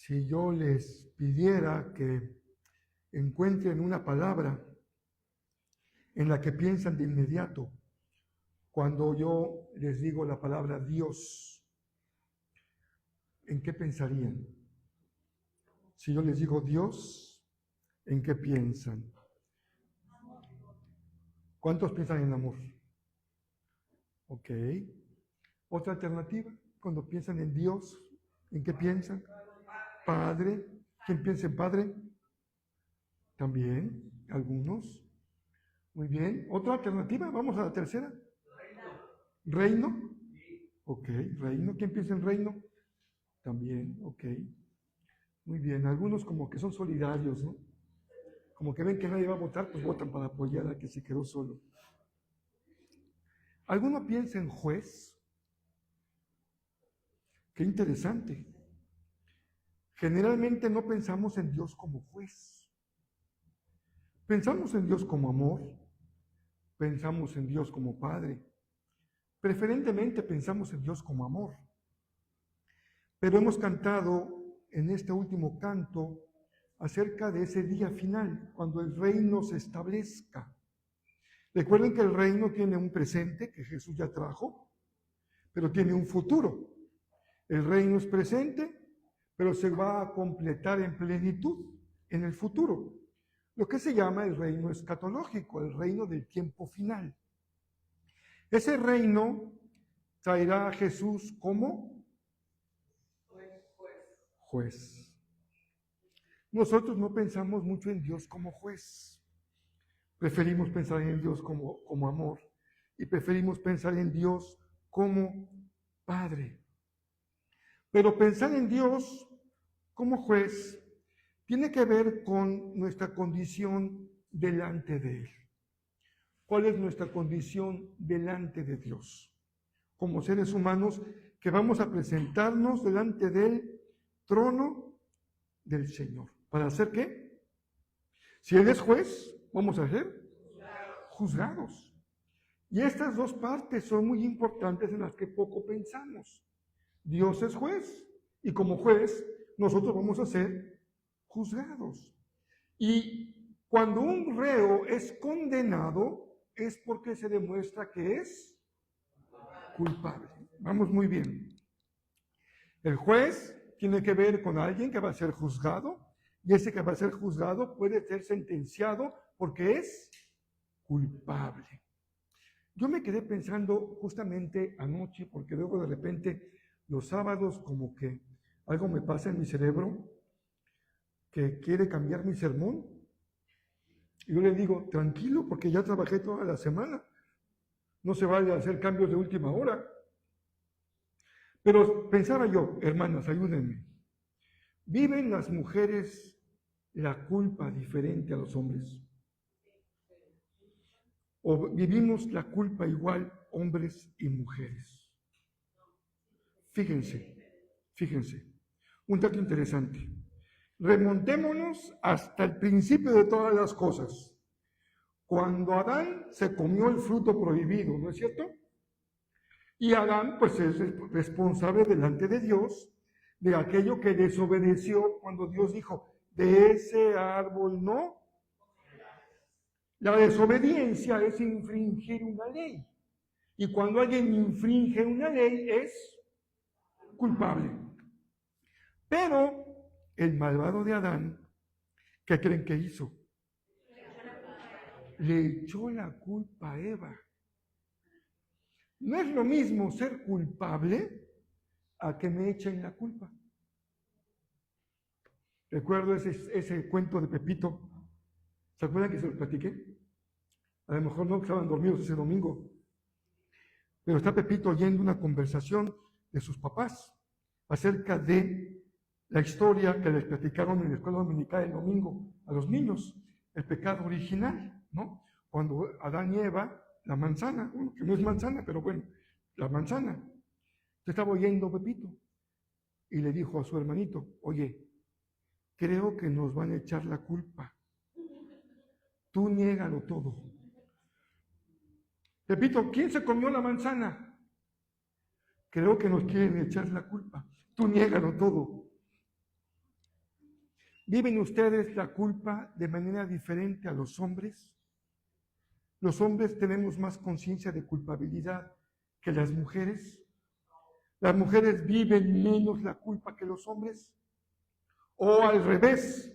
Si yo les pidiera que encuentren una palabra en la que piensan de inmediato, cuando yo les digo la palabra Dios, ¿en qué pensarían? Si yo les digo Dios, ¿en qué piensan? ¿Cuántos piensan en amor? Ok. Otra alternativa, cuando piensan en Dios, ¿en qué piensan? Padre. ¿Quién piensa en Padre? También, algunos. Muy bien. Otra alternativa, vamos a la tercera. ¿Reino? Ok, reino. ¿Quién piensa en reino? También, ok. Muy bien. Algunos como que son solidarios, ¿no? Como que ven que nadie va a votar, pues votan para apoyar a que se quedó solo. ¿Alguno piensa en juez? Qué interesante. Generalmente no pensamos en Dios como juez. Pensamos en Dios como amor, pensamos en Dios como Padre. Preferentemente pensamos en Dios como amor. Pero hemos cantado en este último canto acerca de ese día final, cuando el reino se establezca. Recuerden que el reino tiene un presente que Jesús ya trajo, pero tiene un futuro. El reino es presente, pero se va a completar en plenitud en el futuro. Lo que se llama el reino escatológico, el reino del tiempo final. Ese reino traerá a Jesús como juez. Nosotros no pensamos mucho en Dios como juez. Preferimos pensar en Dios como amor y preferimos pensar en Dios como Padre. Pero pensar en Dios como juez tiene que ver con nuestra condición delante de Él. ¿Cuál es nuestra condición delante de Dios? Como seres humanos que vamos a presentarnos delante del trono del Señor. ¿Para hacer qué? Si Él es juez, vamos a ser juzgados. Y estas dos partes son muy importantes en las que poco pensamos. Dios es juez y como juez nosotros vamos a ser juzgados. Y cuando un reo es condenado es porque se demuestra que es culpable. Vamos muy bien. El juez tiene que ver con alguien que va a ser juzgado y ese que va a ser juzgado puede ser sentenciado porque es culpable. Yo me quedé pensando justamente anoche porque luego de repente los sábados como que algo me pasa en mi cerebro que quiere cambiar mi sermón. Y yo le digo, tranquilo, porque ya trabajé toda la semana. No se vale a hacer cambios de última hora. Pero pensaba yo, hermanas, ayúdenme. ¿Viven las mujeres la culpa diferente a los hombres? ¿O vivimos la culpa igual hombres y mujeres? Fíjense. Un dato interesante. Remontémonos hasta el principio de todas las cosas. Cuando Adán se comió el fruto prohibido, ¿no es cierto? Y Adán, pues, es responsable delante de Dios de aquello que desobedeció cuando Dios dijo, de ese árbol no. La desobediencia es infringir una ley. Y cuando alguien infringe una ley es culpable. Pero el malvado de Adán, ¿qué creen que hizo? Le echó la culpa a Eva. No es lo mismo ser culpable a que me echen la culpa. Recuerdo ese cuento de Pepito. ¿Se acuerdan que se los platiqué? A lo mejor no estaban dormidos ese domingo. Pero está Pepito oyendo una conversación de sus papás acerca de la historia que les platicaron en la escuela dominical el domingo a los niños, el pecado original, ¿no? Cuando Adán y Eva, la manzana, bueno, que no es manzana, pero bueno, la manzana. Yo estaba oyendo Pepito y le dijo a su hermanito, oye, creo que nos van a echar la culpa. Tú niégalo todo. Pepito, ¿quién se comió la manzana? Creo que nos quieren echar la culpa. Tú niégalo todo. ¿Viven ustedes la culpa de manera diferente a los hombres? ¿Los hombres tenemos más conciencia de culpabilidad que las mujeres? ¿Las mujeres viven menos la culpa que los hombres? ¿O al revés?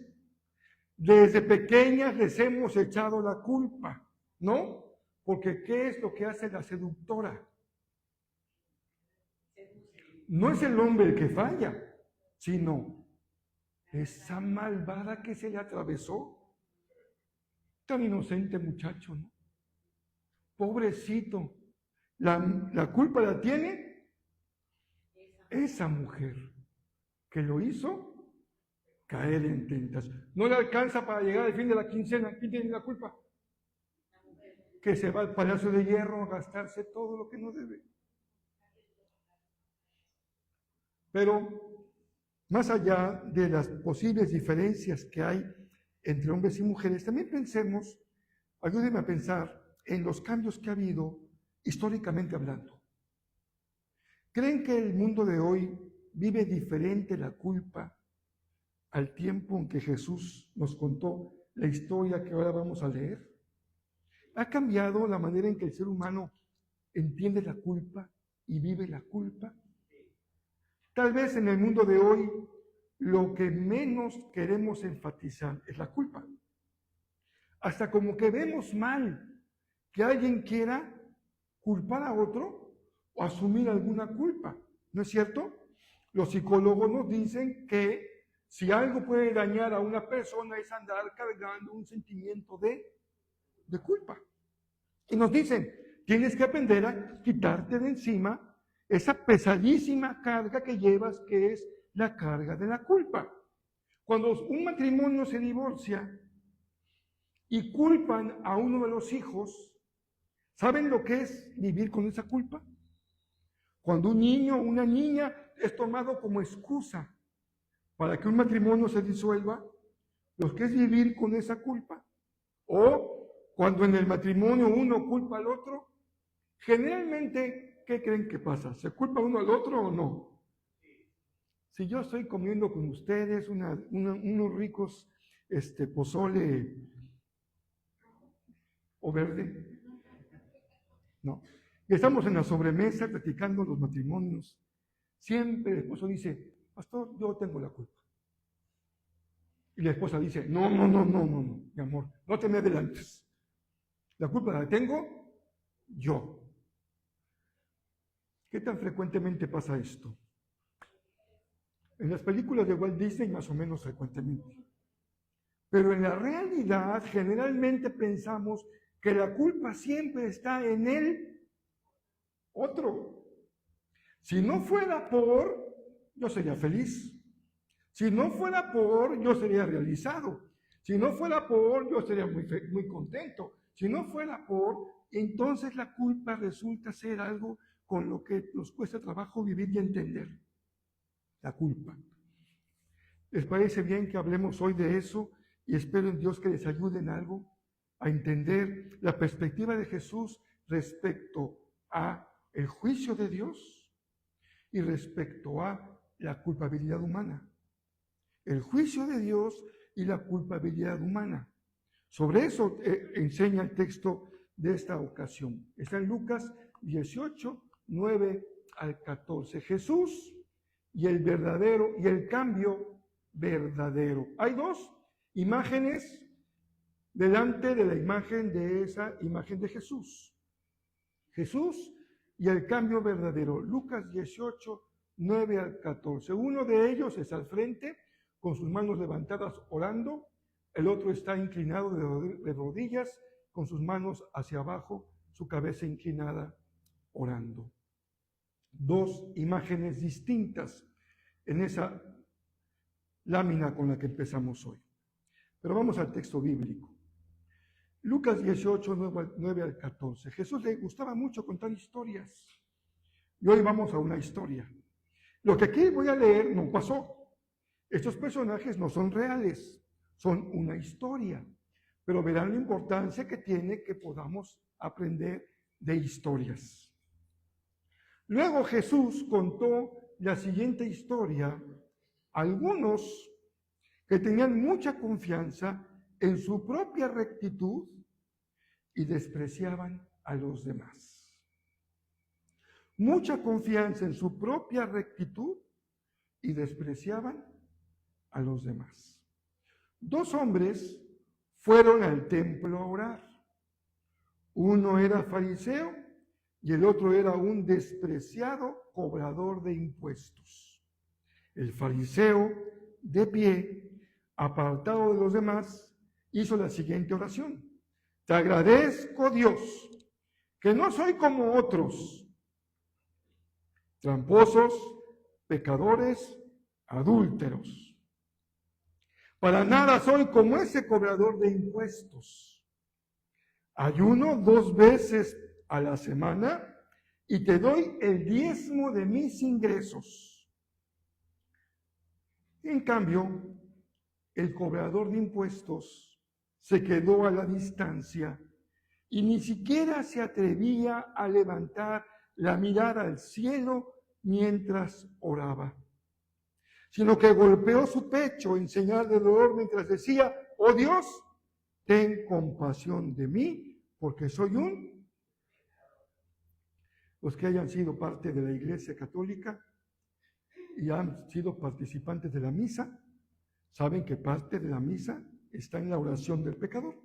Desde pequeñas les hemos echado la culpa, ¿no? Porque ¿qué es lo que hace la seductora? No es el hombre el que falla, sino esa malvada que se le atravesó. Tan inocente muchacho, ¿no? Pobrecito. La culpa la tiene esa mujer que lo hizo caer en tentación. No le alcanza para llegar al fin de la quincena. ¿Quién tiene la culpa? Que se va al Palacio de Hierro a gastarse todo lo que no debe. Pero más allá de las posibles diferencias que hay entre hombres y mujeres, también pensemos, ayúdenme a pensar en los cambios que ha habido históricamente hablando. ¿Creen que el mundo de hoy vive diferente la culpa al tiempo en que Jesús nos contó la historia que ahora vamos a leer? ¿Ha cambiado la manera en que el ser humano entiende la culpa y vive la culpa? Tal vez en el mundo de hoy lo que menos queremos enfatizar es la culpa. Hasta como que vemos mal que alguien quiera culpar a otro o asumir alguna culpa. ¿No es cierto? Los psicólogos nos dicen que si algo puede dañar a una persona es andar cargando un sentimiento de culpa. Y nos dicen, tienes que aprender a quitarte de encima esa pesadísima carga que llevas, que es la carga de la culpa. Cuando un matrimonio se divorcia y culpan a uno de los hijos, ¿saben lo que es vivir con esa culpa? Cuando un niño o una niña es tomado como excusa para que un matrimonio se disuelva, lo que es vivir con esa culpa. O cuando en el matrimonio uno culpa al otro, generalmente, ¿qué creen que pasa? ¿Se culpa uno al otro o no? Si yo estoy comiendo con ustedes unos ricos pozole o verde, no. Y estamos en la sobremesa platicando los matrimonios. Siempre el esposo dice, pastor, yo tengo la culpa. Y la esposa dice, no, mi amor, no te me adelantes. La culpa la tengo yo. ¿Qué tan frecuentemente pasa esto? En las películas de Walt Disney más o menos frecuentemente. Pero en la realidad generalmente pensamos que la culpa siempre está en el otro. Si no fuera por, yo sería feliz. Si no fuera por, yo sería realizado. Si no fuera por, yo sería muy contento. Si no fuera por, entonces la culpa resulta ser algo con lo que nos cuesta trabajo vivir y entender. La culpa. ¿Les parece bien que hablemos hoy de eso? Y espero en Dios que les ayude en algo a entender la perspectiva de Jesús respecto a el juicio de Dios y respecto a la culpabilidad humana. El juicio de Dios y la culpabilidad humana. Sobre eso enseña el texto de esta ocasión. Está en Lucas 18, 9 al 14. Jesús y el verdadero y el cambio verdadero. Hay dos imágenes delante de la imagen de esa imagen de Jesús. Jesús y el cambio verdadero. Lucas 18, 9 al 14. Uno de ellos es al frente, con sus manos levantadas orando. El otro está inclinado de rodillas, con sus manos hacia abajo, su cabeza inclinada, orando. Dos imágenes distintas en esa lámina con la que empezamos hoy. Pero vamos al texto bíblico. Lucas 18, 9 al 14. Jesús le gustaba mucho contar historias. Y hoy vamos a una historia. Lo que aquí voy a leer no pasó. Estos personajes no son reales, son una historia. Pero verán la importancia que tiene que podamos aprender de historias. Luego Jesús contó la siguiente historia a algunos que tenían mucha confianza en su propia rectitud y despreciaban a los demás. Mucha confianza en su propia rectitud y despreciaban a los demás. 2 hombres fueron al templo a orar. Uno era fariseo y el otro era un despreciado cobrador de impuestos. El fariseo, de pie, apartado de los demás, hizo la siguiente oración: te agradezco, Dios, que no soy como otros, tramposos, pecadores, adúlteros. Para nada soy como ese cobrador de impuestos. Ayuno 2 veces a la semana y te doy el 10º de mis ingresos. En cambio, el cobrador de impuestos se quedó a la distancia y ni siquiera se atrevía a levantar la mirada al cielo mientras oraba, sino que golpeó su pecho en señal de dolor mientras decía: oh Dios, ten compasión de mí, porque soy un... Los que hayan sido parte de la Iglesia Católica y han sido participantes de la misa, saben que parte de la misa está en la oración del pecador.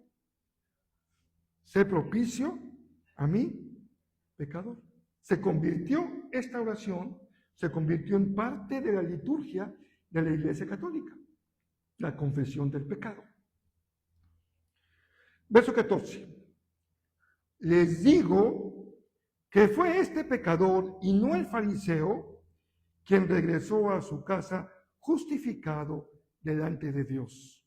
Sé propicio a mí, pecador. Esta oración se convirtió en parte de la liturgia de la Iglesia Católica, la confesión del pecado. Verso 14. Les digo que fue este pecador y no el fariseo quien regresó a su casa justificado delante de Dios.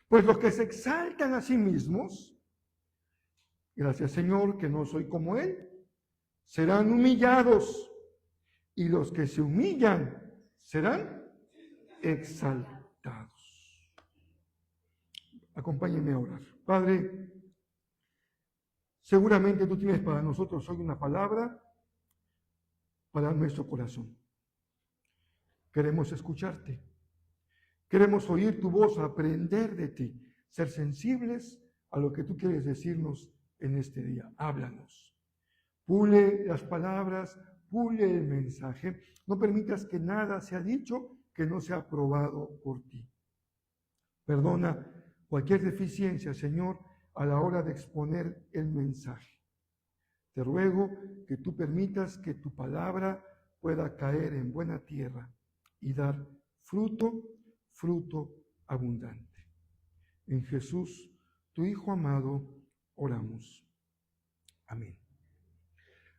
Pues los que se exaltan a sí mismos, gracias Señor que no soy como Él, serán humillados, y los que se humillan serán exaltados. Acompáñenme a orar. Padre, seguramente tú tienes para nosotros hoy una palabra para nuestro corazón. Queremos escucharte. Queremos oír tu voz, aprender de ti, ser sensibles a lo que tú quieres decirnos en este día. Háblanos. Pule las palabras, pule el mensaje. No permitas que nada sea dicho que no sea aprobado por ti. Perdona cualquier deficiencia, Señor, a la hora de exponer el mensaje. Te ruego que tú permitas que tu palabra pueda caer en buena tierra y dar fruto abundante. En Jesús, tu Hijo amado, oramos. Amén.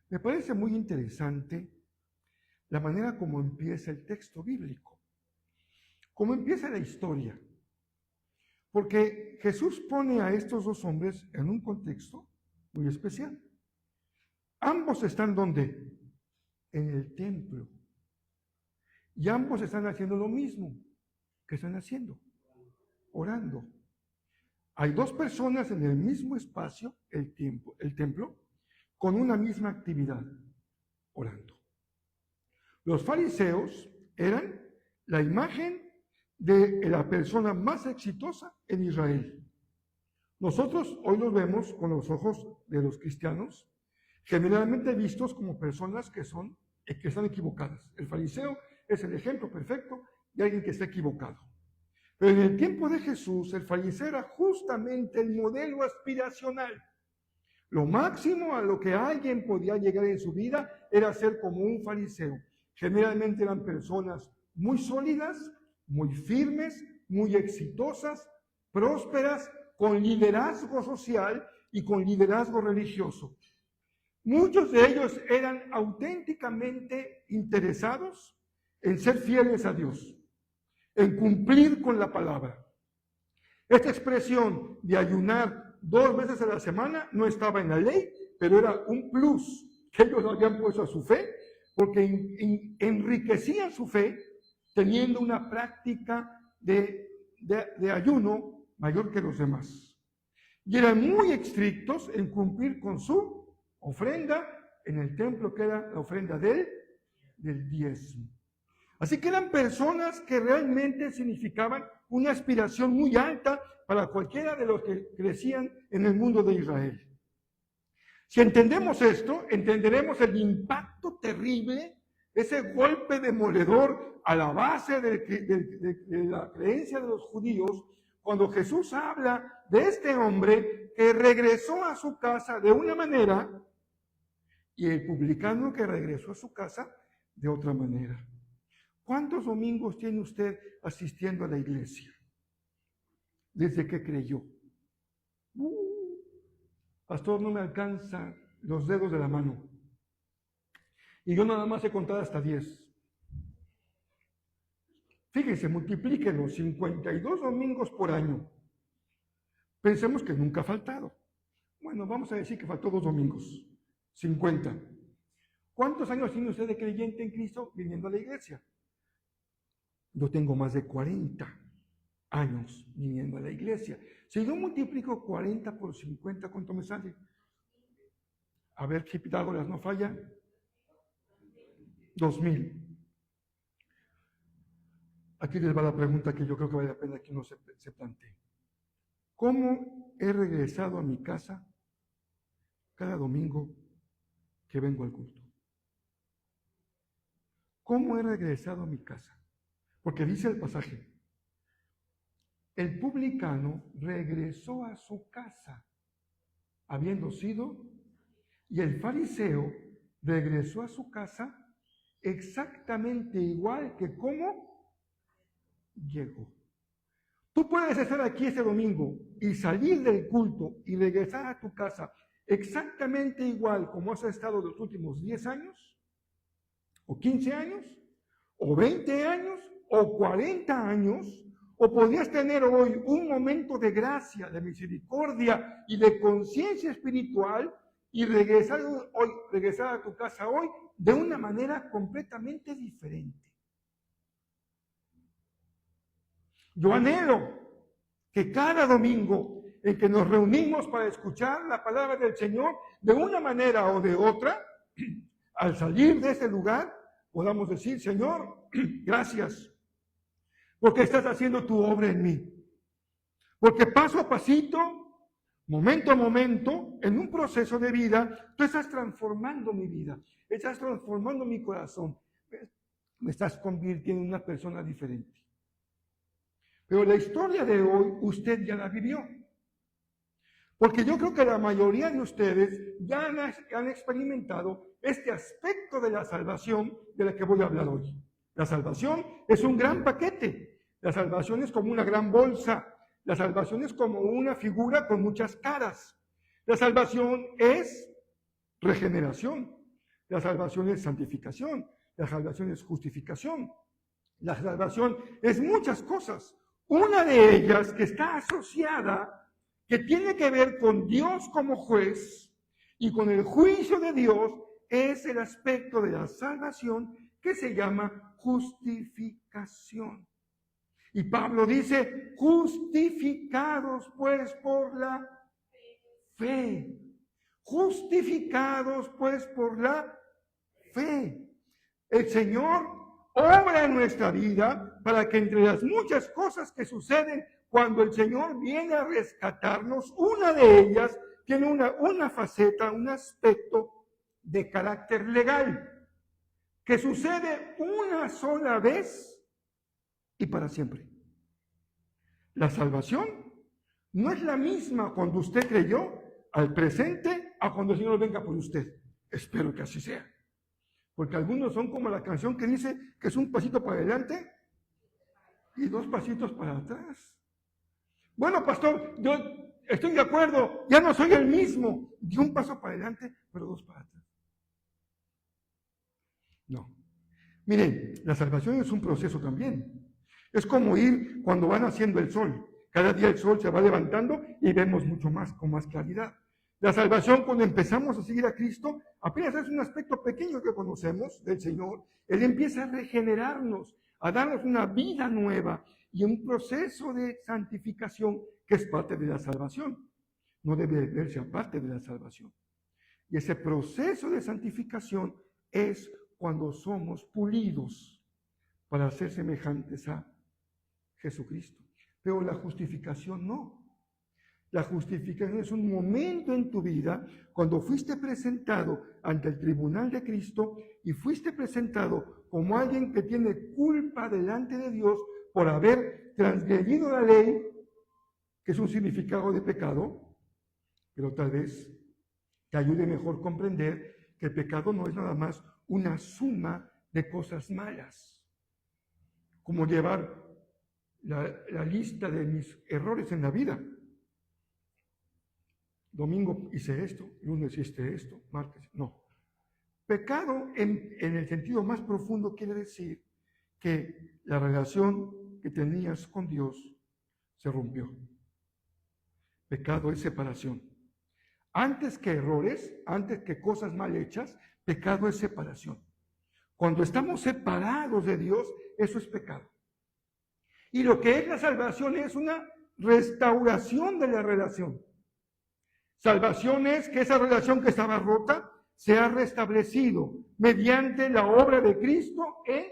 Me parece muy interesante la manera como empieza el texto bíblico, cómo empieza la historia. Porque Jesús pone a estos 2 hombres en un contexto muy especial. Ambos están ¿dónde? En el templo. Y ambos están haciendo lo mismo. ¿Qué están haciendo? Orando. Hay 2 personas en el mismo espacio, el templo, con una misma actividad, orando. Los fariseos eran la imagen de la persona más exitosa en Israel. Nosotros hoy los vemos con los ojos de los cristianos, generalmente vistos como personas que están equivocadas. El fariseo es el ejemplo perfecto de alguien que está equivocado. Pero en el tiempo de Jesús, el fariseo era justamente el modelo aspiracional. Lo máximo a lo que alguien podía llegar en su vida era ser como un fariseo. Generalmente eran personas muy sólidas, muy firmes, muy exitosas, prósperas, con liderazgo social y con liderazgo religioso. Muchos de ellos eran auténticamente interesados en ser fieles a Dios, en cumplir con la palabra. Esta expresión de ayunar 2 veces a la semana no estaba en la ley, pero era un plus que ellos habían puesto a su fe, porque enriquecían su fe teniendo una práctica de ayuno mayor que los demás. Y eran muy estrictos en cumplir con su ofrenda en el templo, que era la ofrenda del diezmo. Así que eran personas que realmente significaban una aspiración muy alta para cualquiera de los que crecían en el mundo de Israel. Si entendemos esto, entenderemos el impacto terrible, ese golpe demoledor a la base de la creencia de los judíos, cuando Jesús habla de este hombre que regresó a su casa de una manera y el publicano que regresó a su casa de otra manera. ¿Cuántos domingos tiene usted asistiendo a la iglesia? Desde que creyó. Pastor, no me alcanzan los dedos de la mano. Y yo nada más he contado hasta 10. Fíjense, multiplíquenlo, 52 domingos por año. Pensemos que nunca ha faltado. Bueno, vamos a decir que faltó 2 domingos. 50. ¿Cuántos años tiene usted de creyente en Cristo viniendo a la iglesia? Yo tengo más de 40 años viniendo a la iglesia. Si yo multiplico 40 por 50, ¿cuánto me sale? A ver si Pitágoras no falla. 2000. Aquí les va la pregunta que yo creo que vale la pena que uno se plantee. ¿Cómo he regresado a mi casa cada domingo que vengo al culto? ¿Cómo he regresado a mi casa? Porque dice el pasaje, el publicano regresó a su casa, habiendo sido, y el fariseo regresó a su casa exactamente igual que como llegó. Tú puedes estar aquí este domingo y salir del culto y regresar a tu casa exactamente igual como has estado los últimos 10 años, o 15 años, o 20 años, o 40 años, o podrías tener hoy un momento de gracia, de misericordia y de conciencia espiritual y regresar a tu casa hoy de una manera completamente diferente. Yo anhelo que cada domingo en que nos reunimos para escuchar la palabra del Señor de una manera o de otra, al salir de ese lugar, podamos decir, Señor, gracias, porque estás haciendo tu obra en mí. Porque paso a pasito, momento a momento, en un proceso de vida, tú estás transformando mi vida, estás transformando mi corazón, me estás convirtiendo en una persona diferente. Pero la historia de hoy, usted ya la vivió. Porque yo creo que la mayoría de ustedes ya han experimentado este aspecto de la salvación de la que voy a hablar hoy. La salvación es un gran paquete. La salvación es como una gran bolsa. La salvación es como una figura con muchas caras. La salvación es regeneración. La salvación es santificación. La salvación es justificación. La salvación es muchas cosas. Una de ellas que está asociada, que tiene que ver con Dios como juez y con el juicio de Dios, es el aspecto de la salvación que se llama justificación. Y Pablo dice, justificados pues por la fe. Justificados pues por la fe. El Señor obra en nuestra vida para que entre las muchas cosas que suceden cuando el Señor viene a rescatarnos, una de ellas tiene una faceta, un aspecto de carácter legal, que sucede una sola vez y para siempre. La salvación no es la misma cuando usted creyó al presente a cuando el Señor venga por usted. Espero que así sea. Porque algunos son como la canción que dice que es un pasito para adelante y 2 pasitos para atrás. Bueno, pastor, yo estoy de acuerdo, ya no soy el mismo. Di un paso para adelante, pero 2 para atrás. No. Miren, la salvación es un proceso también. Es como ir cuando va naciendo el sol. Cada día el sol se va levantando y vemos mucho más, con más claridad. La salvación, cuando empezamos a seguir a Cristo, apenas es un aspecto pequeño que conocemos del Señor. Él empieza a regenerarnos, a darnos una vida nueva y un proceso de santificación que es parte de la salvación. No debe verse aparte de la salvación. Y ese proceso de santificación es cuando somos pulidos para ser semejantes a Jesucristo. Pero la justificación no. La justificación es un momento en tu vida cuando fuiste presentado ante el tribunal de Cristo y fuiste presentado como alguien que tiene culpa delante de Dios por haber transgredido la ley, que es un significado de pecado, pero tal vez te ayude mejor a comprender que el pecado no es nada más una suma de cosas malas, como llevar la lista de mis errores en la vida. Domingo hice esto, lunes hice esto, martes, no. Pecado en el sentido más profundo quiere decir que la relación que tenías con Dios se rompió. Pecado es separación. Antes que errores, antes que cosas mal hechas, pecado es separación. Cuando estamos separados de Dios, eso es pecado. Y lo que es la salvación es una restauración de la relación. Salvación es que esa relación que estaba rota se ha restablecido mediante la obra de Cristo en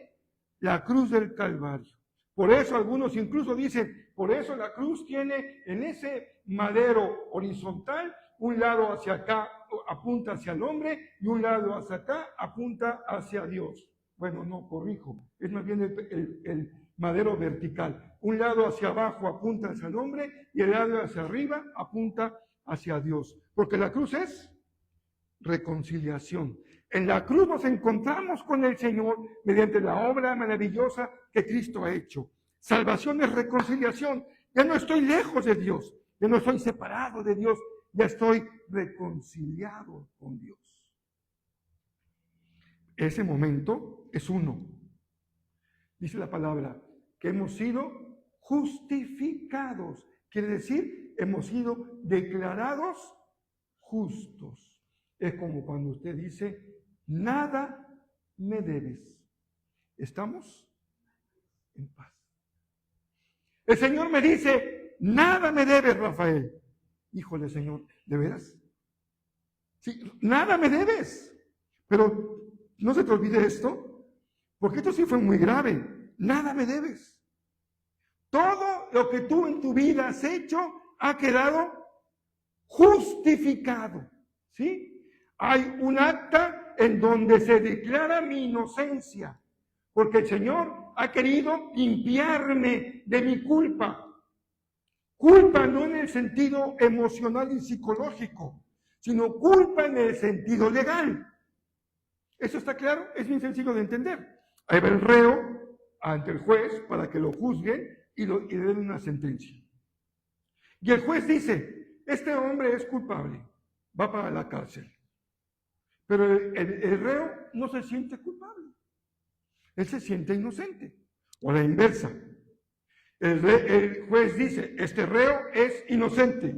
la cruz del Calvario. Por eso algunos incluso dicen, por eso la cruz tiene en ese madero horizontal, un lado hacia acá apunta hacia el hombre y un lado hacia acá apunta hacia Dios. Bueno, no, corrijo, es más bien el madero vertical. Un lado hacia abajo apunta hacia el hombre y el lado hacia arriba apunta hacia Dios. Porque la cruz es reconciliación. En la cruz nos encontramos con el Señor mediante la obra maravillosa que Cristo ha hecho. Salvación es reconciliación. Ya no estoy lejos de Dios, ya no estoy separado de Dios, ya estoy reconciliado con Dios. Ese momento es uno. Dice la palabra que hemos sido justificados. Quiere decir, hemos sido declarados justos. Es como cuando usted dice, nada me debes. ¿Estamos? En paz. El Señor me dice, nada me debes, Rafael. Híjole, Señor, ¿de veras? Sí, nada me debes. Pero no se te olvide esto, porque esto sí fue muy grave. Nada me debes. Todo lo que tú en tu vida has hecho ha quedado justificado. ¿Sí? Hay un acta en donde se declara mi inocencia, porque el Señor ha querido limpiarme de mi culpa. Culpa no en el sentido emocional y psicológico, sino culpa en el sentido legal. ¿Eso está claro? Es bien sencillo de entender. Ahí va el reo ante el juez para que lo juzguen y le den una sentencia. Y el juez dice, este hombre es culpable, va para la cárcel. Pero el reo no se siente culpable, él se siente inocente. O la inversa. El juez dice, este reo es inocente,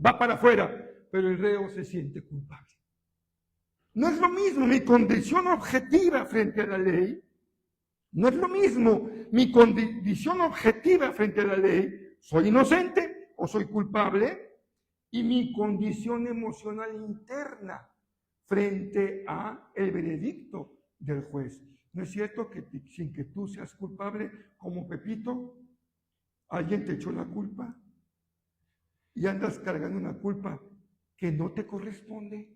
va para afuera, pero el reo se siente culpable. No es lo mismo mi condición objetiva frente a la ley, no es lo mismo mi condición objetiva frente a la ley, soy inocente o soy culpable, y mi condición emocional interna frente a el veredicto del juez. ¿No es cierto que sin que tú seas culpable, como Pepito, alguien te echó la culpa y andas cargando una culpa que no te corresponde?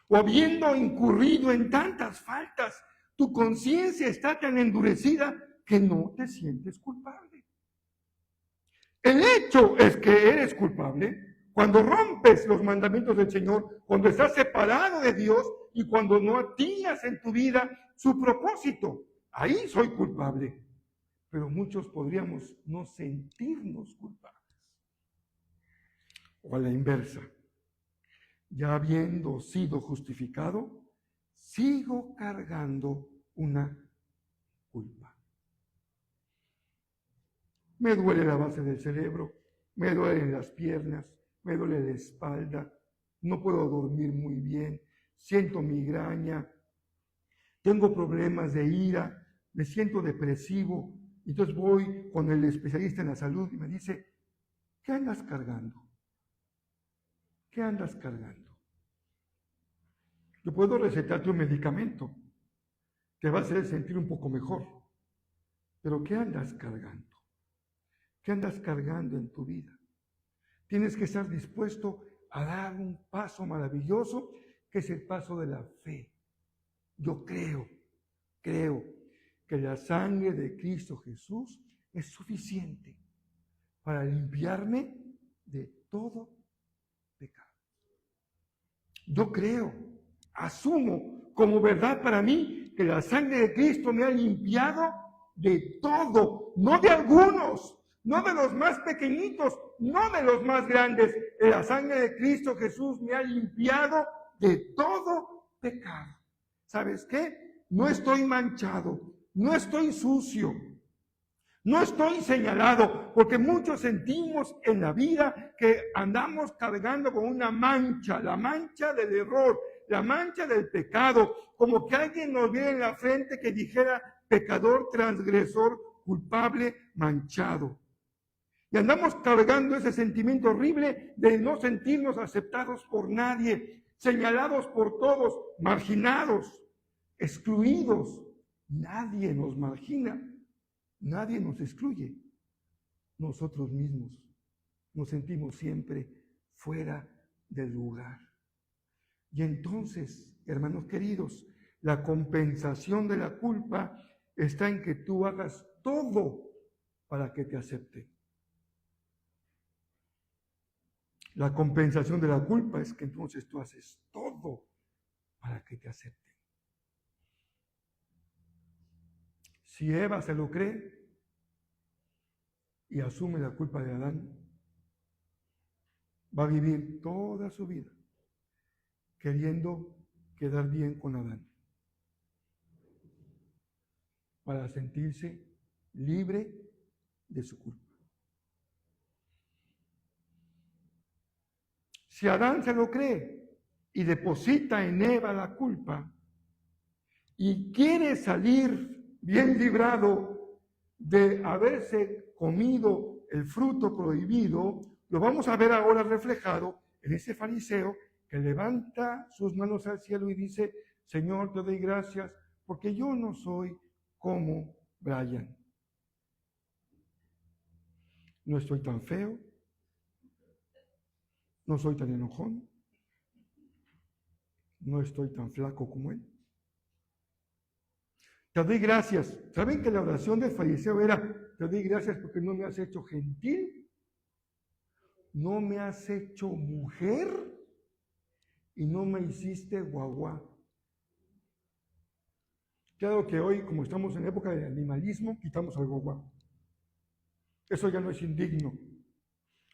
O habiendo incurrido en tantas faltas, tu conciencia está tan endurecida que no te sientes culpable. El hecho es que eres culpable cuando rompes los mandamientos del Señor, cuando estás separado de Dios y cuando no atinas en tu vida su propósito. Ahí soy culpable. Pero muchos podríamos no sentirnos culpables. O a la inversa. Ya habiendo sido justificado, sigo cargando una culpa. Me duele la base del cerebro, me duelen las piernas, me duele la espalda, no puedo dormir muy bien, siento migraña, tengo problemas de ira, me siento depresivo. Entonces voy con el especialista en la salud y me dice, ¿qué andas cargando? ¿Qué andas cargando? Yo puedo recetarte un medicamento, te va a hacer sentir un poco mejor. Pero ¿qué andas cargando? ¿Qué andas cargando en tu vida? Tienes que estar dispuesto a dar un paso maravilloso, que es el paso de la fe. Yo creo que la sangre de Cristo Jesús es suficiente para limpiarme de todo pecado. Yo creo, asumo como verdad para mí que la sangre de Cristo me ha limpiado de todo, no de algunos, no de los más pequeñitos, no de los más grandes. La sangre de Cristo Jesús me ha limpiado de todo pecado. ¿Sabes qué? No estoy manchado, no estoy sucio, no estoy señalado, porque muchos sentimos en la vida que andamos cargando con una mancha, la mancha del error, la mancha del pecado, como que alguien nos viera en la frente que dijera pecador, transgresor, culpable, manchado. Y andamos cargando ese sentimiento horrible de no sentirnos aceptados por nadie, señalados por todos, marginados, excluidos. Nadie nos margina, nadie nos excluye. Nosotros mismos nos sentimos siempre fuera del lugar. Y entonces, hermanos queridos, la compensación de la culpa está en que tú hagas todo para que te acepten. La compensación de la culpa es que entonces tú haces todo para que te acepten. Si Eva se lo cree y asume la culpa de Adán, va a vivir toda su vida queriendo quedar bien con Adán, para sentirse libre de su culpa. Si Adán se lo cree y deposita en Eva la culpa y quiere salir bien librado de haberse comido el fruto prohibido, lo vamos a ver ahora reflejado en ese fariseo que levanta sus manos al cielo y dice: Señor, te doy gracias porque yo no soy como Brian. No estoy tan feo, no soy tan enojón, no estoy tan flaco como él. Te doy gracias. ¿Saben que la oración del fariseo era: te doy gracias porque no me has hecho gentil, no me has hecho mujer y no me hiciste guagua? Claro que hoy, como estamos en época de animalismo, quitamos al guagua. Eso ya no es indigno.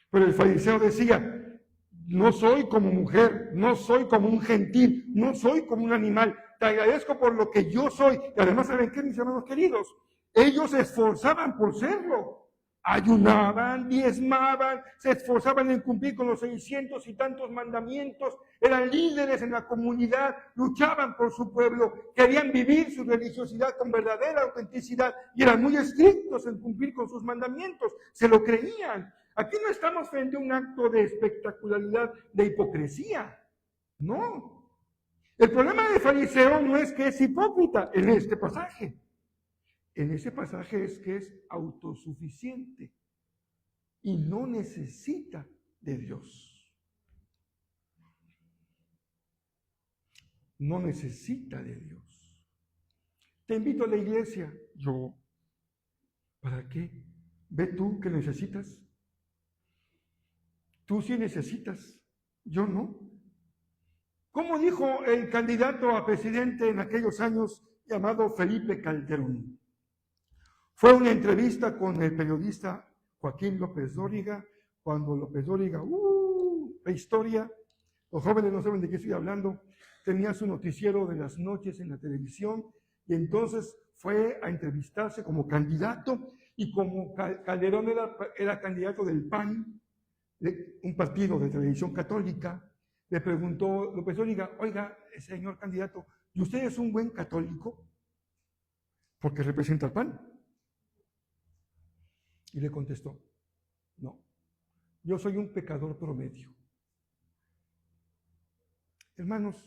Pero el fariseo decía: no soy como mujer, no soy como un gentil, no soy como un animal. Te agradezco por lo que yo soy. Y además, ¿saben qué, mis hermanos queridos? Ellos se esforzaban por serlo. Ayunaban, diezmaban, se esforzaban en cumplir con los 600 y tantos mandamientos, eran líderes en la comunidad, luchaban por su pueblo, querían vivir su religiosidad con verdadera autenticidad y eran muy estrictos en cumplir con sus mandamientos, se lo creían. Aquí no estamos frente a un acto de espectacularidad, de hipocresía, no. El problema del fariseo no es que es hipócrita en este pasaje. En ese pasaje es que es autosuficiente y no necesita de Dios. No necesita de Dios. Te invito a la iglesia. Yo, ¿para qué? Ve tú que necesitas. Tú sí necesitas, yo no. ¿Cómo dijo el candidato a presidente en aquellos años llamado Felipe Calderón? Fue una entrevista con el periodista Joaquín López Dóriga, cuando López Dóriga, la historia, los jóvenes no saben de qué estoy hablando, tenía su noticiero de las noches en la televisión y entonces fue a entrevistarse como candidato y como Calderón era candidato del PAN, un partido de tradición católica, le preguntó López Dóriga: oiga, señor candidato, ¿y usted es un buen católico? Porque representa al PAN. Y le contestó: no, yo soy un pecador promedio. Hermanos,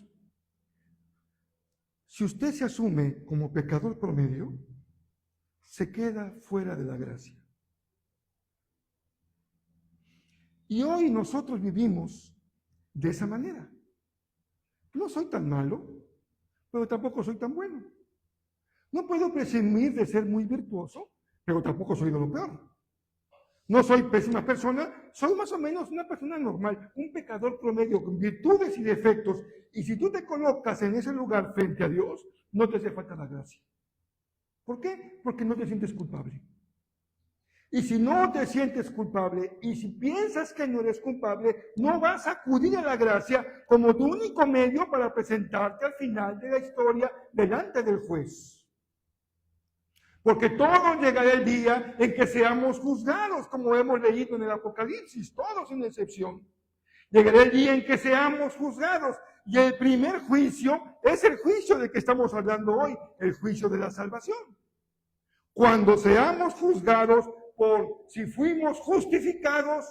Si usted se asume como pecador promedio, se queda fuera de la gracia. Y hoy nosotros vivimos de esa manera. No soy tan malo, pero tampoco soy tan bueno. No puedo presumir de ser muy virtuoso, pero tampoco soy de lo peor. No soy pésima persona, soy más o menos una persona normal, un pecador promedio con virtudes y defectos. Y si tú te colocas en ese lugar frente a Dios, no te hace falta la gracia. ¿Por qué? Porque no te sientes culpable. Y si no te sientes culpable y si piensas que no eres culpable, no vas a acudir a la gracia como tu único medio para presentarte al final de la historia delante del juez. Porque todos llegará el día en que seamos juzgados, como hemos leído en el Apocalipsis, todos sin excepción. Llegará el día en que seamos juzgados. Y el primer juicio es el juicio del que estamos hablando hoy, el juicio de la salvación. Cuando seamos juzgados por si fuimos justificados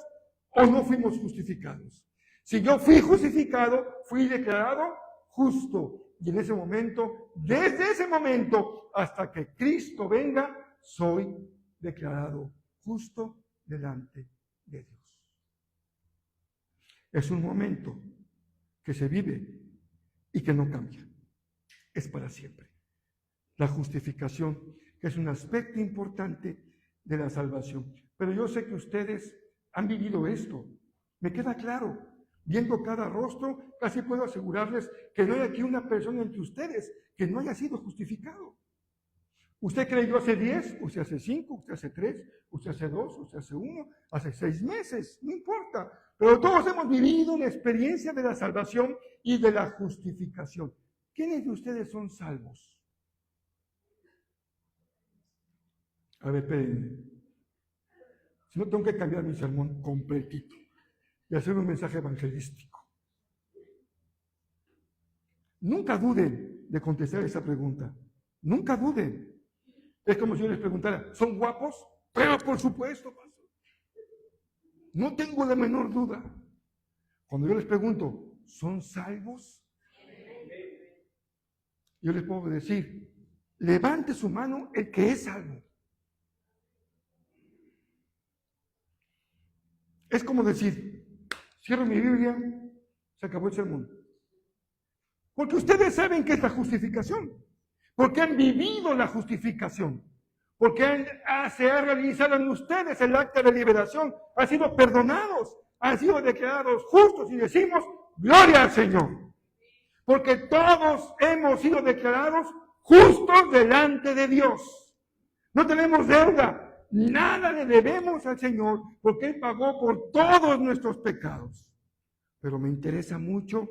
o no fuimos justificados. Si yo fui justificado, fui declarado justo. Y en ese momento, desde ese momento hasta que Cristo venga, soy declarado justo delante de Dios. Es un momento que se vive y que no cambia. Es para siempre. La justificación, que es un aspecto importante de la salvación. Pero yo sé que ustedes han vivido esto. Me queda claro. Viendo cada rostro, casi puedo asegurarles que no hay aquí una persona entre ustedes que no haya sido justificado. Usted creyó hace 10, usted hace 5, usted hace 3, usted hace 2, usted hace 1, hace 6 meses, no importa. Pero todos hemos vivido una experiencia de la salvación y de la justificación. ¿Quiénes de ustedes son salvos? A ver, espérenme. Si no, tengo que cambiar mi sermón completito y hacer un mensaje evangelístico. Nunca duden de contestar esa pregunta. Nunca duden. Es como si yo les preguntara, ¿son guapos? Pero por supuesto, pastor. No tengo la menor duda. Cuando yo les pregunto, ¿son salvos? Yo les puedo decir, levante su mano el que es salvo. Es como decir, cierro mi Biblia, se acabó el sermón. Porque ustedes saben qué es la justificación. Porque han vivido la justificación. Porque se ha realizado en ustedes el acta de liberación. Han sido perdonados. Han sido declarados justos. Y decimos, gloria al Señor. Porque todos hemos sido declarados justos delante de Dios. No tenemos deuda. Nada le debemos al Señor porque Él pagó por todos nuestros pecados. Pero me interesa mucho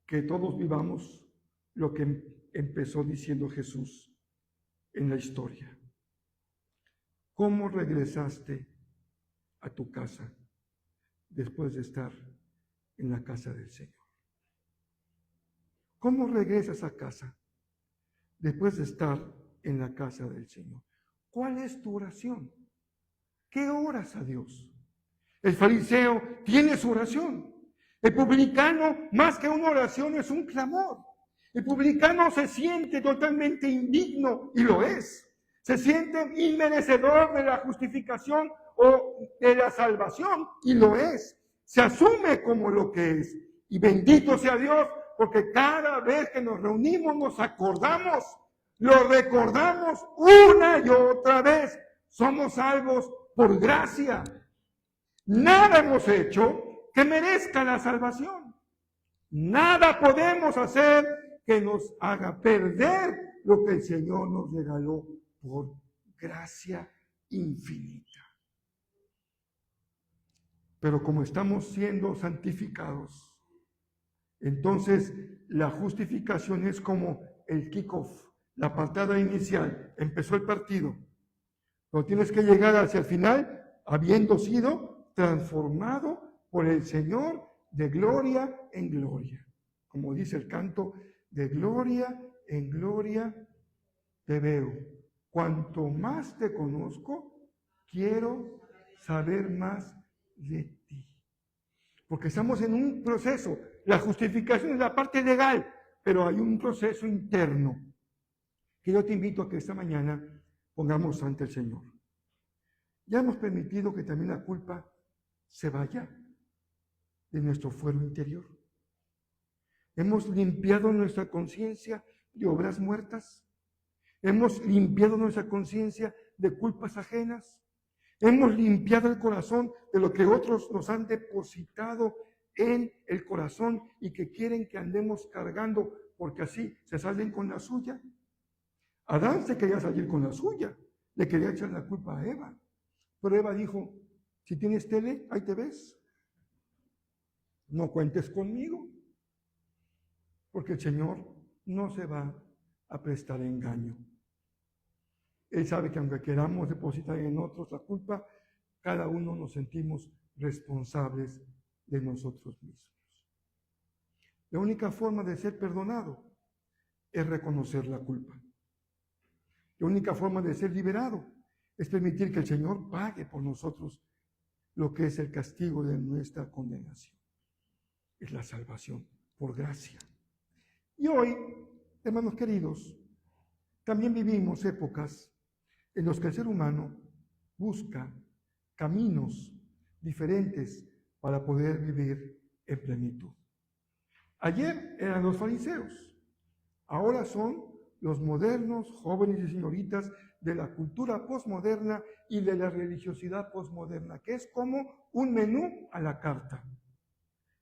que todos vivamos lo que empezó diciendo Jesús en la historia. ¿Cómo regresaste a tu casa después de estar en la casa del Señor? ¿Cómo regresas a casa después de estar en la casa del Señor? ¿Cuál es tu oración? ¿Qué oras a Dios? El fariseo tiene su oración. El publicano, más que una oración, es un clamor. El publicano se siente totalmente indigno, y lo es. Se siente inmerecedor de la justificación o de la salvación, y lo es. Se asume como lo que es. Y bendito sea Dios, porque cada vez que nos reunimos nos acordamos, lo recordamos una y otra vez. Somos salvos por gracia. Nada hemos hecho que merezca la salvación. Nada podemos hacer que nos haga perder lo que el Señor nos regaló por gracia infinita. Pero como estamos siendo santificados, entonces la justificación es como el kick-off, la patada inicial. Empezó el partido. Pero tienes que llegar hacia el final habiendo sido transformado por el Señor de gloria en gloria. Como dice el canto, de gloria en gloria te veo. Cuanto más te conozco, quiero saber más de ti. Porque estamos en un proceso. La justificación es la parte legal. pero hay un proceso interno que yo te invito a que esta mañana pongamos ante el Señor. Ya hemos permitido que también la culpa se vaya de nuestro fuero interior. Hemos limpiado nuestra conciencia de obras muertas. Hemos limpiado nuestra conciencia de culpas ajenas. Hemos limpiado el corazón de lo que otros nos han depositado en el corazón y que quieren que andemos cargando porque así se salen con la suya. Adán se quería salir con la suya, le quería echar la culpa a Eva. Pero Eva dijo, si tienes tele, ahí te ves. No cuentes conmigo, porque el Señor no se va a prestar engaño. Él sabe que aunque queramos depositar en otros la culpa, cada uno nos sentimos responsables de nosotros mismos. La única forma de ser perdonado es reconocer la culpa. La única forma de ser liberado es permitir que el Señor pague por nosotros lo que es el castigo de nuestra condenación. Es la salvación por gracia. Y hoy, hermanos queridos, también vivimos épocas en las que el ser humano busca caminos diferentes para poder vivir en plenitud. Ayer eran los fariseos, ahora son los modernos jóvenes y señoritas de la cultura posmoderna y de la religiosidad posmoderna, que es como un menú a la carta.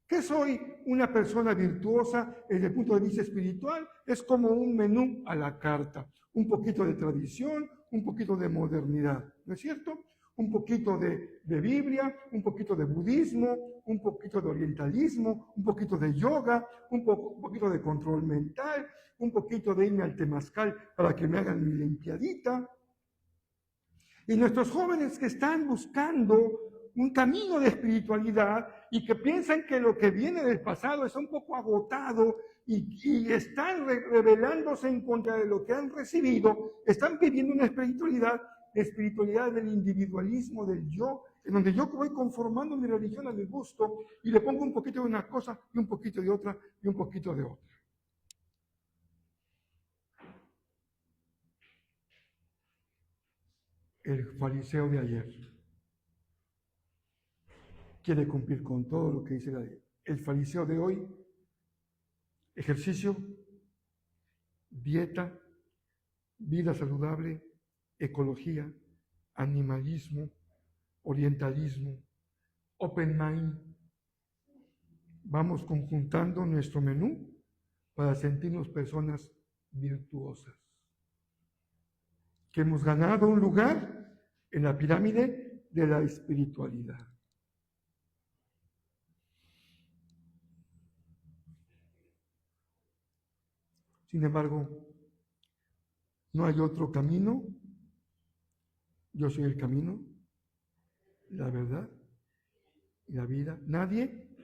¿Qué soy una persona virtuosa desde el punto de vista espiritual? Es como un menú a la carta. Un poquito de tradición, un poquito de modernidad, ¿no es cierto? Un poquito de Biblia, un poquito de budismo, un poquito de orientalismo, un poquito de yoga, un poquito de control mental, un poquito de irme al temazcal para que me hagan mi limpiadita. Y nuestros jóvenes que están buscando un camino de espiritualidad y que piensan que lo que viene del pasado es un poco agotado y están rebelándose en contra de lo que han recibido, están pidiendo una espiritualidad del individualismo, del yo, en donde yo voy conformando mi religión a mi gusto y le pongo un poquito de una cosa y un poquito de otra y un poquito de otra. El fariseo de ayer quiere cumplir con todo lo que dice la ley. El fariseo de hoy, ejercicio, dieta, vida saludable, ecología, animalismo, orientalismo, open mind. Vamos conjuntando nuestro menú para sentirnos personas virtuosas, que hemos ganado un lugar en la pirámide de la espiritualidad. Sin embargo, no hay otro camino. Yo soy el camino, la verdad y la vida. Nadie,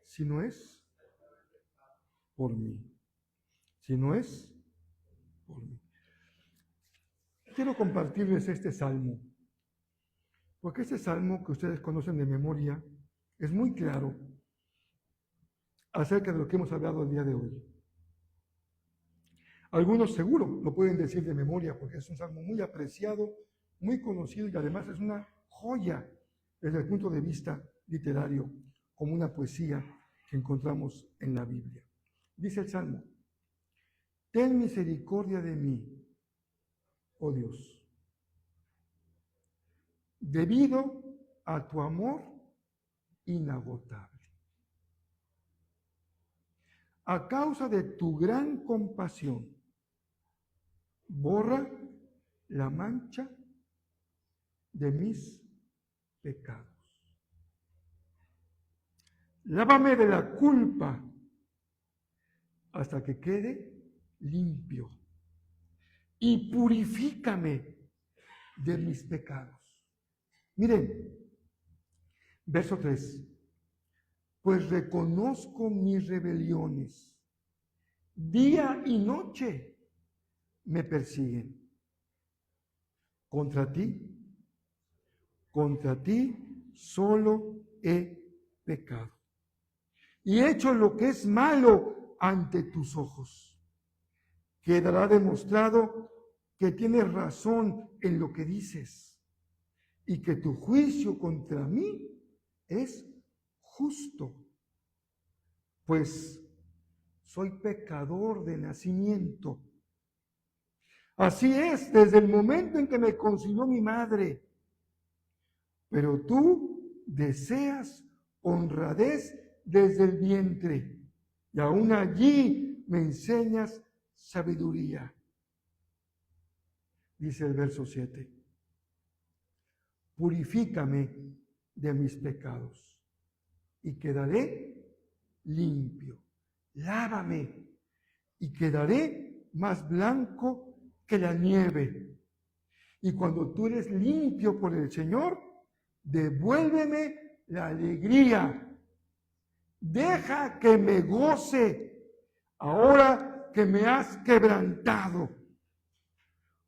si no es por mí. Si no es por mí. Quiero compartirles este salmo, porque este salmo que ustedes conocen de memoria es muy claro acerca de lo que hemos hablado el día de hoy. Algunos seguro lo pueden decir de memoria porque es un salmo muy apreciado, muy conocido y además es una joya desde el punto de vista literario, como una poesía que encontramos en la Biblia. Dice el salmo: ten misericordia de mí, oh Dios, debido a tu amor inagotable. A causa de tu gran compasión, borra la mancha de mis pecados. Lávame de la culpa hasta que quede limpio y purifícame de mis pecados. Miren, verso 3. Pues reconozco mis rebeliones, día y noche me persiguen. Contra ti solo he pecado. Y he hecho lo que es malo ante tus ojos. Quedará demostrado que tienes razón en lo que dices y que tu juicio contra mí es justo, pues soy pecador de nacimiento. Así es desde el momento en que me concibió mi madre. Pero tú deseas honradez desde el vientre, y aún allí me enseñas sabiduría. Dice el verso 7. Purifícame de mis pecados y quedaré limpio. Lávame y quedaré más blanco que la nieve. Y cuando tú eres limpio por el Señor, devuélveme la alegría. Deja que me goce ahora que me has quebrantado.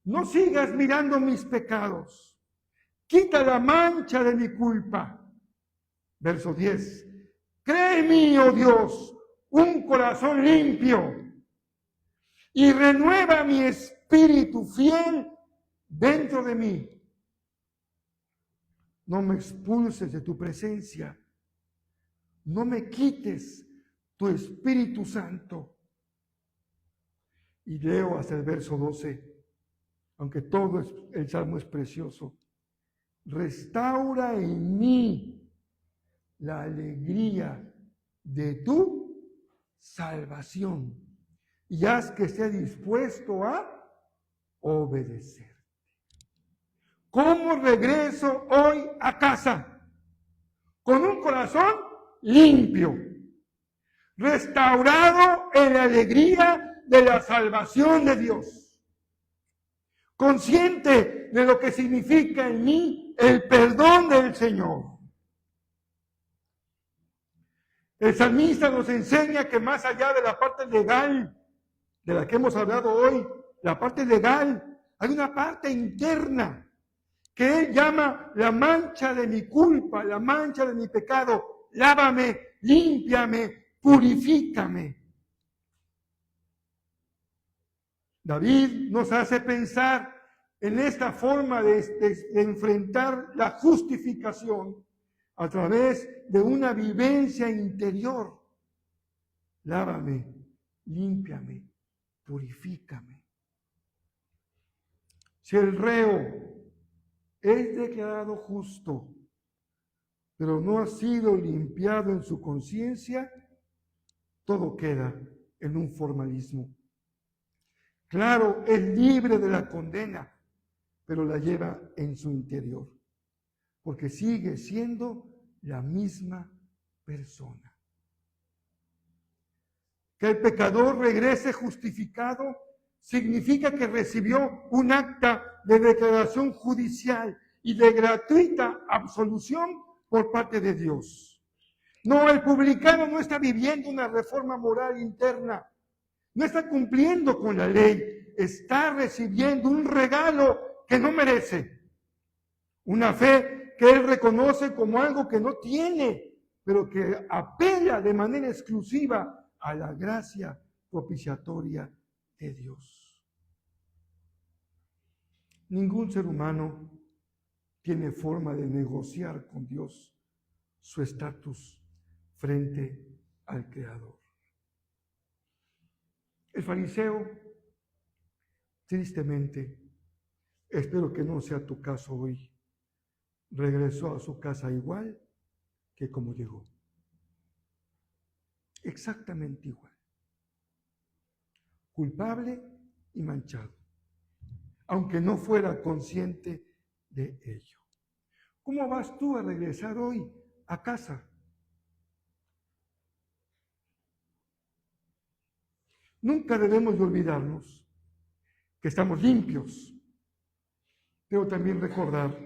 No sigas mirando mis pecados. Quita la mancha de mi culpa. Verso 10. Crea en mí, oh Dios, un corazón limpio y renueva mi espíritu fiel dentro de mí. No me expulses de tu presencia. No me quites tu Espíritu Santo. Y leo hasta el verso 12, aunque todo el salmo es precioso. Restaura en mí la alegría de tu salvación y haz que esté dispuesto a obedecer. ¿Cómo regreso hoy a casa? Con un corazón limpio, restaurado en la alegría de la salvación de Dios, consciente de lo que significa en mí el perdón del Señor. El salmista nos enseña que más allá de la parte legal de la que hemos hablado hoy, la parte legal, hay una parte interna que él llama la mancha de mi culpa, la mancha de mi pecado. Lávame, límpiame, purifícame. David nos hace pensar en esta forma de enfrentar la justificación a través de una vivencia interior. Lávame, límpiame, purifícame. Si el reo es declarado justo, pero no ha sido limpiado en su conciencia, todo queda en un formalismo. Claro, es libre de la condena, pero la lleva en su interior, porque sigue siendo la misma persona. Que el pecador regrese justificado significa que recibió un acta de declaración judicial y de gratuita absolución por parte de Dios. No, el publicano no está viviendo una reforma moral interna, no está cumpliendo con la ley, está recibiendo un regalo que no merece, una fe que él reconoce como algo que no tiene, pero que apela de manera exclusiva a la gracia propiciatoria de Dios. Ningún ser humano tiene forma de negociar con Dios su estatus frente al Creador. El fariseo, tristemente, espero que no sea tu caso hoy, regresó a su casa igual que como llegó. Exactamente igual. Culpable y manchado, aunque no fuera consciente de ello. ¿Cómo vas tú a regresar hoy a casa? Nunca debemos de olvidarnos que estamos limpios, pero también recordar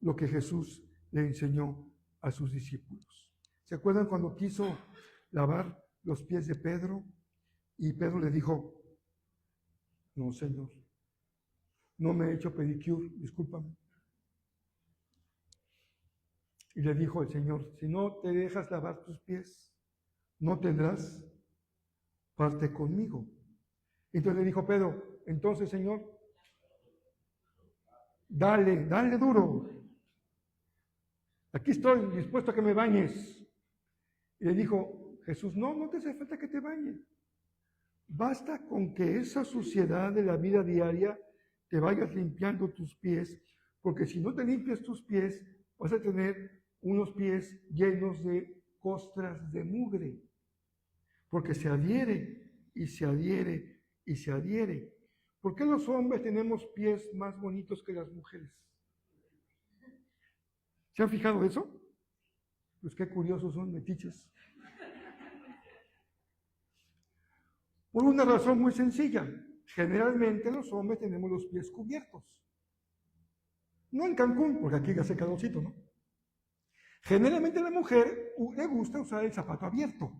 lo que Jesús le enseñó a sus discípulos. ¿Se acuerdan cuando quiso lavar los pies de Pedro? Y Pedro le dijo, no, Señor, no me he hecho pedicure, discúlpame. Y le dijo el Señor, si no te dejas lavar tus pies, no tendrás parte conmigo. Entonces le dijo Pedro, entonces Señor, dale duro. Aquí estoy dispuesto a que me bañes. Y le dijo Jesús, no te hace falta que te bañes. Basta con que esa suciedad de la vida diaria te vayas limpiando tus pies, porque si no te limpias tus pies, vas a tener unos pies llenos de costras de mugre, porque se adhiere y se adhiere y se adhiere. ¿Por qué los hombres tenemos pies más bonitos que las mujeres? ¿Se han fijado eso? Pues qué curiosos son, metiches. Por una razón muy sencilla. Generalmente los hombres tenemos los pies cubiertos. No en Cancún, porque aquí ya hace calorcito, ¿no? Generalmente a la mujer le gusta usar el zapato abierto.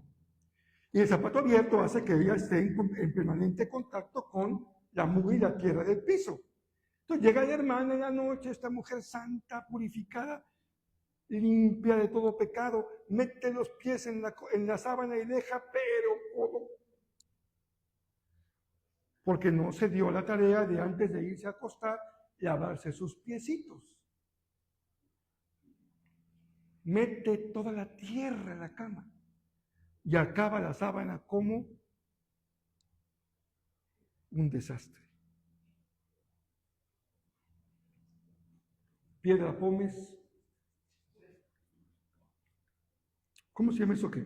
Y el zapato abierto hace que ella esté en permanente contacto con la mugre y la tierra del piso. Entonces llega la hermana en la noche, esta mujer santa, purificada, limpia de todo pecado, mete los pies en la sábana y deja, pero ¿cómo? Porque no se dio la tarea de antes de irse a acostar, lavarse sus piecitos. Mete toda la tierra en la cama y acaba la sábana como un desastre. Piedra pómez. ¿Cómo se llama eso qué?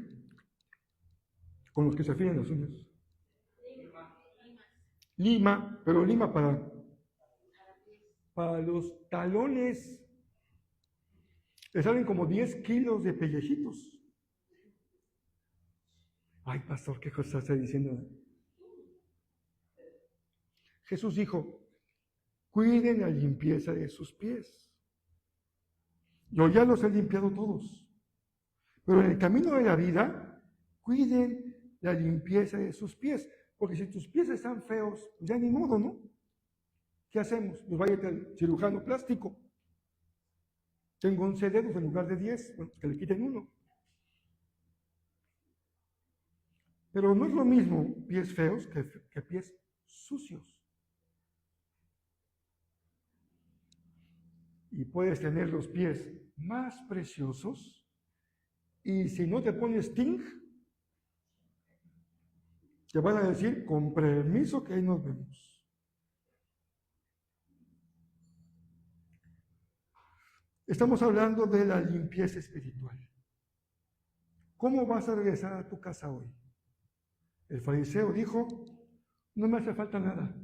Con los que se afilan las uñas. Lima, pero lima para los talones. Le salen como 10 kilos de pellejitos. Ay, pastor, ¿qué cosa está diciendo? Jesús dijo, cuiden la limpieza de sus pies. Yo ya los he limpiado todos. Pero en el camino de la vida, cuiden la limpieza de sus pies. Porque si tus pies están feos, pues ya ni modo, ¿no? ¿Qué hacemos? Pues váyate al cirujano plástico. Tengo 11 dedos en lugar de 10, bueno, que le quiten uno. Pero no es lo mismo pies feos que pies sucios. Y puedes tener los pies más preciosos y si no te pones ting, te van a decir, con permiso que ahí nos vemos. Estamos hablando de la limpieza espiritual. ¿Cómo vas a regresar a tu casa hoy? El fariseo dijo, no me hace falta nada.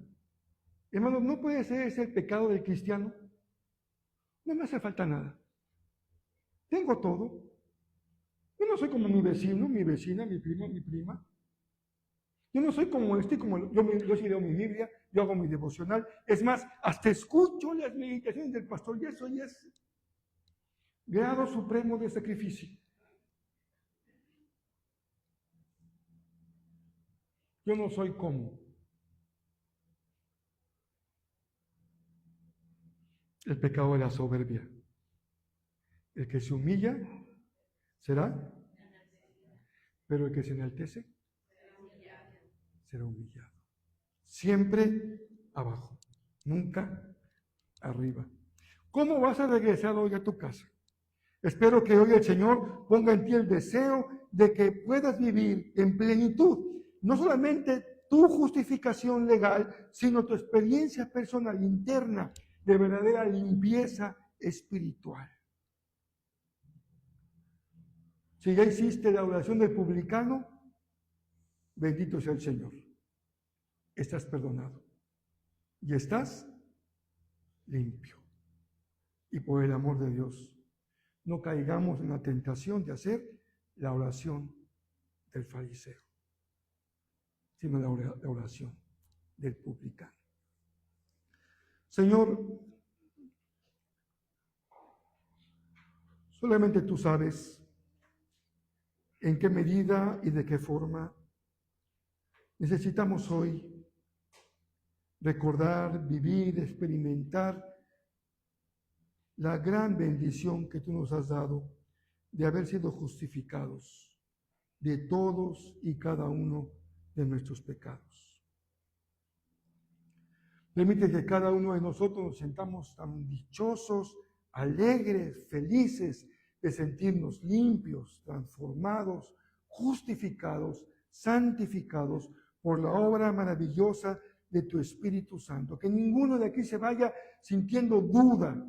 Hermanos, ¿no puede ser ese el pecado del cristiano? No me hace falta nada. Tengo todo. Yo no soy como mi vecino, mi vecina, mi primo, mi prima. Yo no soy como yo sí leo mi Biblia, yo hago mi devocional. Es más, hasta escucho las meditaciones del pastor y eso ya es grado supremo de sacrificio. Yo no soy como el pecado de la soberbia. El que se humilla será, pero el que se enaltece será humillado. Siempre abajo, nunca arriba. ¿Cómo vas a regresar hoy a tu casa? Espero que hoy el Señor ponga en ti el deseo de que puedas vivir en plenitud, no solamente tu justificación legal, sino tu experiencia personal interna de verdadera limpieza espiritual. Si ya hiciste la oración del publicano, bendito sea el Señor. Estás perdonado y estás limpio. Y por el amor de Dios, no caigamos en la tentación de hacer la oración del fariseo, sino la oración del publicano. Señor, solamente tú sabes en qué medida y de qué forma necesitamos hoy recordar, vivir, experimentar la gran bendición que tú nos has dado de haber sido justificados de todos y cada uno de nuestros pecados. Permite que cada uno de nosotros nos sintamos tan dichosos, alegres, felices de sentirnos limpios, transformados, justificados, santificados por la obra maravillosa de tu Espíritu Santo. Que ninguno de aquí se vaya sintiendo duda,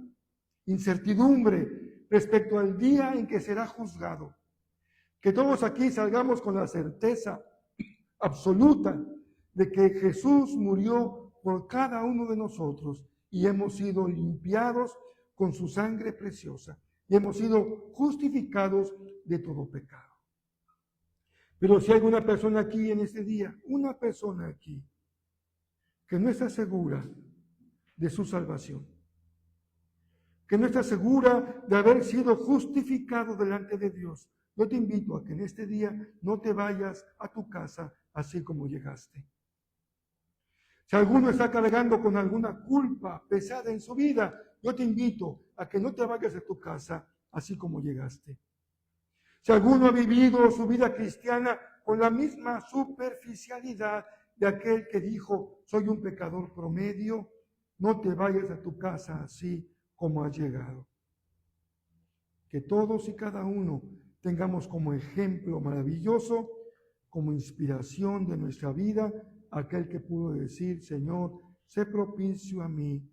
incertidumbre respecto al día en que será juzgado. Que todos aquí salgamos con la certeza absoluta de que Jesús murió por cada uno de nosotros y hemos sido limpiados con su sangre preciosa y hemos sido justificados de todo pecado. Pero si hay una persona aquí en este día, una persona aquí, que no está segura de su salvación, que no está segura de haber sido justificado delante de Dios, yo te invito a que en este día no te vayas a tu casa así como llegaste. Si alguno está cargando con alguna culpa pesada en su vida, yo te invito a que no te vayas a tu casa así como llegaste. Si alguno ha vivido su vida cristiana con la misma superficialidad de aquel que dijo, soy un pecador promedio, no te vayas a tu casa así como has llegado. Que todos y cada uno tengamos como ejemplo maravilloso, como inspiración de nuestra vida, aquel que pudo decir, Señor, sé propicio a mí,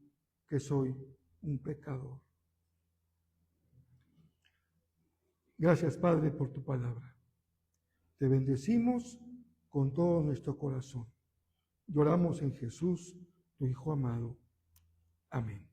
que soy un pecador. Gracias, Padre, por tu palabra. Te bendecimos con todo nuestro corazón. Lloramos en Jesús, tu Hijo amado. Amén.